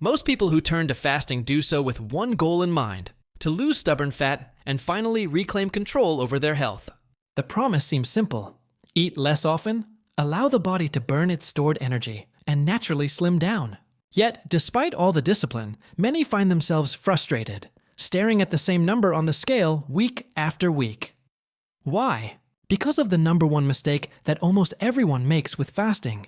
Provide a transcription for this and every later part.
Most people who turn to fasting do so with one goal in mind: to lose stubborn fat and finally reclaim control over their health. The promise seems simple. Eat less often, allow the body to burn its stored energy, and naturally slim down. Yet, despite all the discipline, many find themselves frustrated, staring at the same number on the scale week after week. Why? Because of the number one mistake that almost everyone makes with fasting.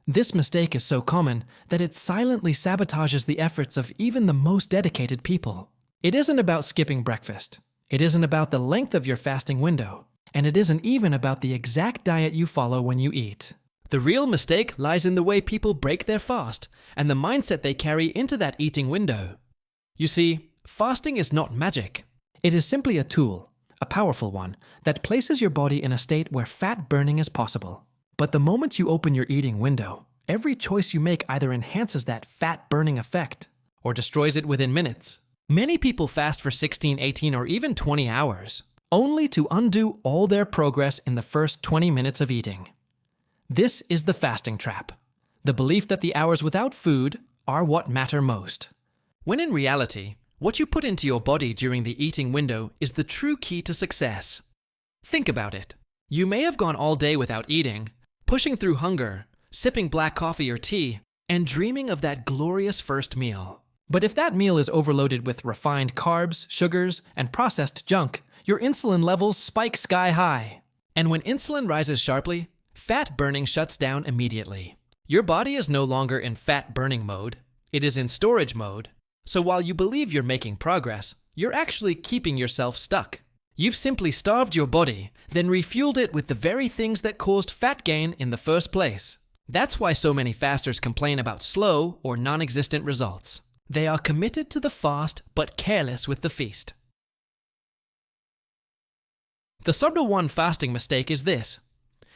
This mistake is so common that it silently sabotages the efforts of even the most dedicated people. It isn't about skipping breakfast. It isn't about the length of your fasting window. And it isn't even about the exact diet you follow when you eat. The real mistake lies in the way people break their fast and the mindset they carry into that eating window. You see, fasting is not magic. It is simply a tool, a powerful one, that places your body in a state where fat burning is possible. But the moment you open your eating window, every choice you make either enhances that fat burning effect or destroys it within minutes. Many people fast for 16, 18, or even 20 hours, only to undo all their progress in the first 20 minutes of eating. This is the fasting trap, the belief that the hours without food are what matter most. When in reality, what you put into your body during the eating window is the true key to success. Think about it. You may have gone all day without eating, pushing through hunger, sipping black coffee or tea, and dreaming of that glorious first meal. But if that meal is overloaded with refined carbs, sugars, and processed junk, your insulin levels spike sky high. And when insulin rises sharply, fat burning shuts down immediately. Your body is no longer in fat burning mode, it is in storage mode. So while you believe you're making progress, you're actually keeping yourself stuck. You've simply starved your body, then refueled it with the very things that caused fat gain in the first place. That's why so many fasters complain about slow or non-existent results. They are committed to the fast but careless with the feast. The subtle one fasting mistake is this: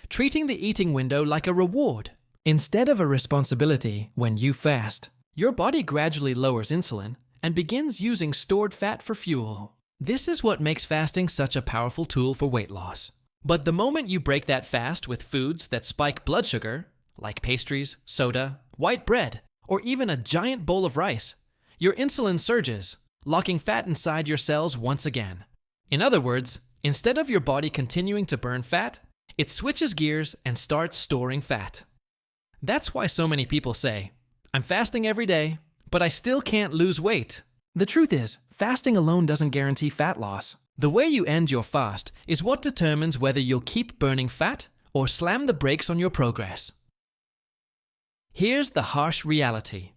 treating the eating window like a reward. Instead of a responsibility when you fast, your body gradually lowers insulin and begins using stored fat for fuel. This is what makes fasting such a powerful tool for weight loss. But the moment you break that fast with foods that spike blood sugar, like pastries, soda, white bread, or even a giant bowl of rice, your insulin surges, locking fat inside your cells once again. In other words, instead of your body continuing to burn fat, it switches gears and starts storing fat. That's why so many people say, "I'm fasting every day, but I still can't lose weight." The truth is, fasting alone doesn't guarantee fat loss. The way you end your fast is what determines whether you'll keep burning fat or slam the brakes on your progress. Here's the harsh reality.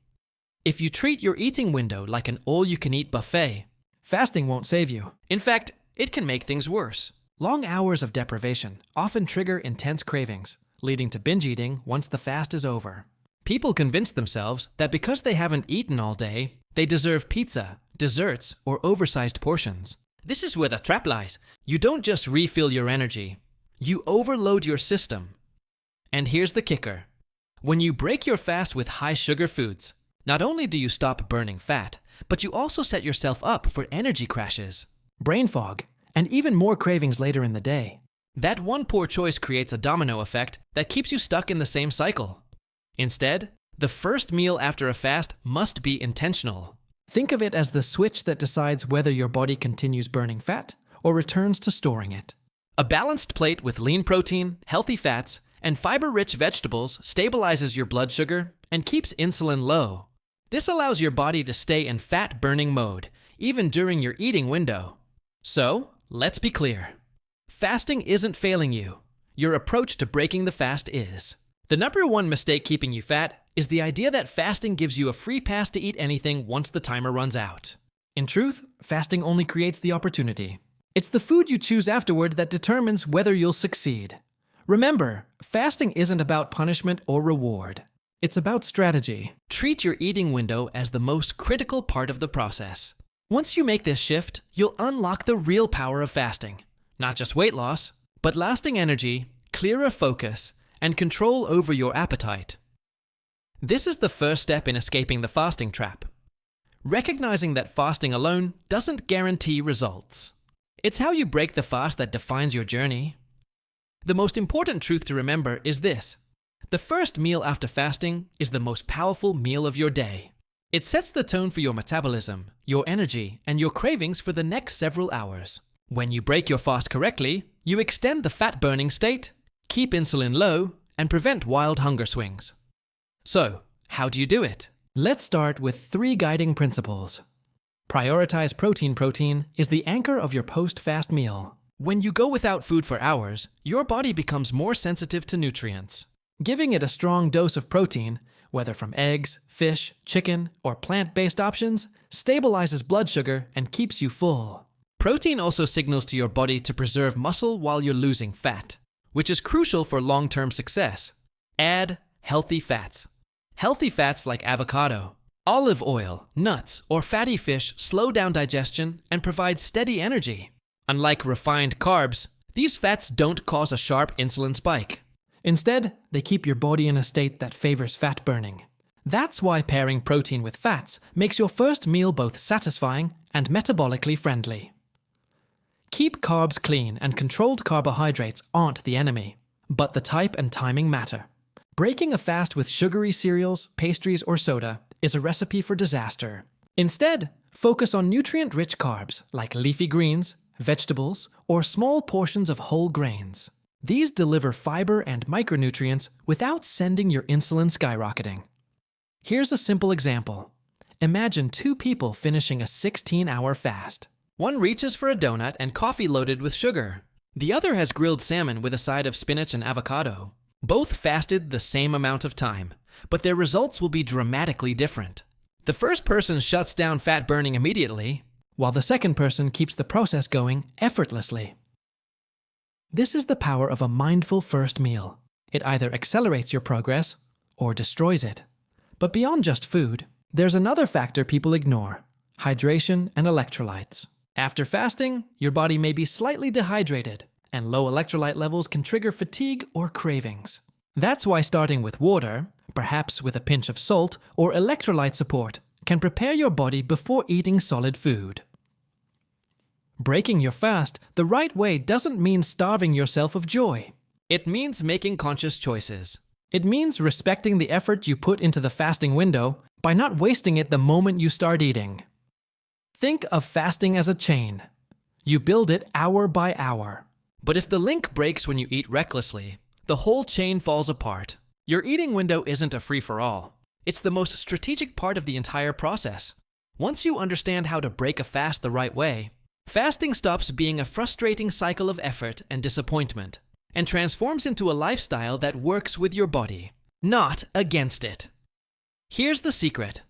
If you treat your eating window like an all-you-can-eat buffet, fasting won't save you. In fact, it can make things worse. Long hours of deprivation often trigger intense cravings, leading to binge eating once the fast is over. People convince themselves that because they haven't eaten all day, they deserve pizza, desserts, or oversized portions. This is where the trap lies. You don't just refill your energy, you overload your system. And here's the kicker. When you break your fast with high-sugar foods, not only do you stop burning fat, but you also set yourself up for energy crashes, brain fog, and even more cravings later in the day. That one poor choice creates a domino effect that keeps you stuck in the same cycle. Instead, the first meal after a fast must be intentional. Think of it as the switch that decides whether your body continues burning fat or returns to storing it. A balanced plate with lean protein, healthy fats, and fiber-rich vegetables stabilizes your blood sugar and keeps insulin low. This allows your body to stay in fat-burning mode, even during your eating window. So, let's be clear. Fasting isn't failing you. Your approach to breaking the fast is. The number one mistake keeping you fat is the idea that fasting gives you a free pass to eat anything once the timer runs out. In truth, fasting only creates the opportunity. It's the food you choose afterward that determines whether you'll succeed. Remember, fasting isn't about punishment or reward. It's about strategy. Treat your eating window as the most critical part of the process. Once you make this shift, you'll unlock the real power of fasting. Not just weight loss, but lasting energy, clearer focus, and control over your appetite. This is the first step in escaping the fasting trap. Recognizing that fasting alone doesn't guarantee results. It's how you break the fast that defines your journey. The most important truth to remember is this: the first meal after fasting is the most powerful meal of your day. It sets the tone for your metabolism, your energy, and your cravings for the next several hours. When you break your fast correctly, you extend the fat-burning state, keep insulin low, and prevent wild hunger swings. So, how do you do it? Let's start with 3 guiding principles. Prioritize protein. Protein is the anchor of your post-fast meal. When you go without food for hours, your body becomes more sensitive to nutrients. Giving it a strong dose of protein, whether from eggs, fish, chicken, or plant-based options, stabilizes blood sugar and keeps you full. Protein also signals to your body to preserve muscle while you're losing fat, which is crucial for long-term success. Add healthy fats. Healthy fats like avocado, olive oil, nuts, or fatty fish slow down digestion and provide steady energy. Unlike refined carbs, these fats don't cause a sharp insulin spike. Instead, they keep your body in a state that favors fat burning. That's why pairing protein with fats makes your first meal both satisfying and metabolically friendly. Keep carbs clean, and controlled carbohydrates aren't the enemy, but the type and timing matter. Breaking a fast with sugary cereals, pastries, or soda is a recipe for disaster. Instead, focus on nutrient-rich carbs like leafy greens, vegetables, or small portions of whole grains. These deliver fiber and micronutrients without sending your insulin skyrocketing. Here's a simple example. Imagine 2 people finishing a 16-hour fast. One reaches for a donut and coffee loaded with sugar. The other has grilled salmon with a side of spinach and avocado. Both fasted the same amount of time, but their results will be dramatically different. The first person shuts down fat burning immediately, while the second person keeps the process going effortlessly. This is the power of a mindful first meal. It either accelerates your progress or destroys it. But beyond just food, there's another factor people ignore: hydration and electrolytes. After fasting, your body may be slightly dehydrated, and low electrolyte levels can trigger fatigue or cravings. That's why starting with water, perhaps with a pinch of salt or electrolyte support, can prepare your body before eating solid food. Breaking your fast the right way doesn't mean starving yourself of joy. It means making conscious choices. It means respecting the effort you put into the fasting window by not wasting it the moment you start eating. Think of fasting as a chain. You build it hour by hour. But if the link breaks when you eat recklessly, the whole chain falls apart. Your eating window isn't a free-for-all. It's the most strategic part of the entire process. Once you understand how to break a fast the right way, fasting stops being a frustrating cycle of effort and disappointment and transforms into a lifestyle that works with your body, not against it. Here's the secret.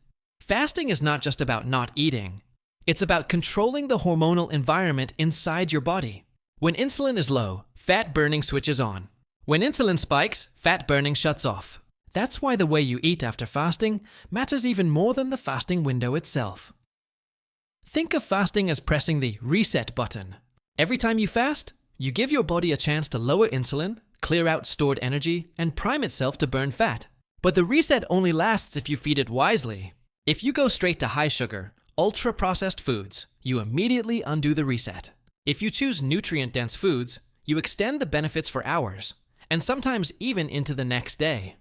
Fasting is not just about not eating. It's about controlling the hormonal environment inside your body. When insulin is low, fat burning switches on. When insulin spikes, fat burning shuts off. That's why the way you eat after fasting matters even more than the fasting window itself. Think of fasting as pressing the reset button. Every time you fast, you give your body a chance to lower insulin, clear out stored energy, and prime itself to burn fat. But the reset only lasts if you feed it wisely. If you go straight to high sugar, ultra-processed foods, you immediately undo the reset. If you choose nutrient-dense foods, you extend the benefits for hours, and sometimes even into the next day.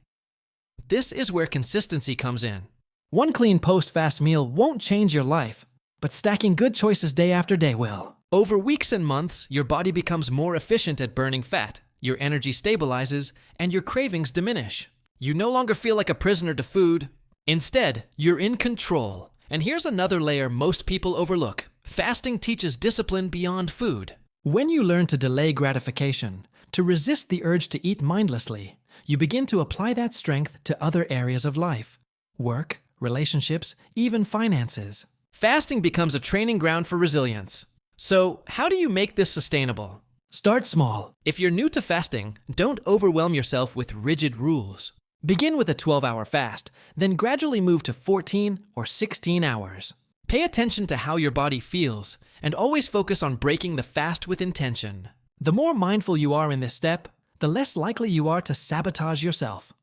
This is where consistency comes in. One clean post-fast meal won't change your life, but stacking good choices day after day will. Over weeks and months, your body becomes more efficient at burning fat, your energy stabilizes, and your cravings diminish. You no longer feel like a prisoner to food. Instead, you're in control. And here's another layer most people overlook. Fasting teaches discipline beyond food. When you learn to delay gratification, to resist the urge to eat mindlessly, you begin to apply that strength to other areas of life: work, relationships, even finances. Fasting becomes a training ground for resilience. So, how do you make this sustainable? Start small. If you're new to fasting, don't overwhelm yourself with rigid rules. Begin with a 12-hour fast, then gradually move to 14 or 16 hours. Pay attention to how your body feels, and always focus on breaking the fast with intention. The more mindful you are in this step, the less likely you are to sabotage yourself.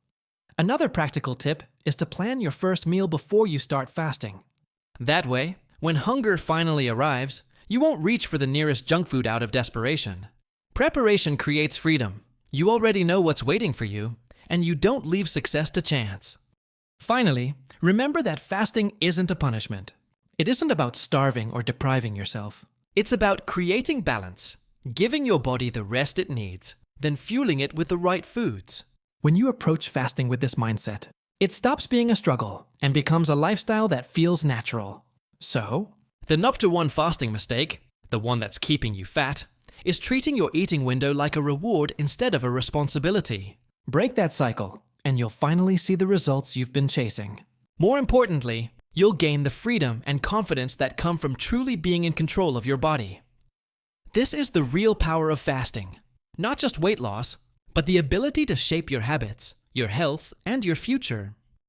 Another practical tip is to plan your first meal before you start fasting. That way, when hunger finally arrives, you won't reach for the nearest junk food out of desperation. Preparation creates freedom. You already know what's waiting for you, and you don't leave success to chance. Finally, remember that fasting isn't a punishment. It isn't about starving or depriving yourself. It's about creating balance, giving your body the rest it needs, then fueling it with the right foods. When you approach fasting with this mindset, it stops being a struggle and becomes a lifestyle that feels natural. So, the number one fasting mistake, the one that's keeping you fat, is treating your eating window like a reward instead of a responsibility. Break that cycle, and you'll finally see the results you've been chasing. More importantly, you'll gain the freedom and confidence that come from truly being in control of your body. This is the real power of fasting. Not just weight loss, but the ability to shape your habits, your health, and your future.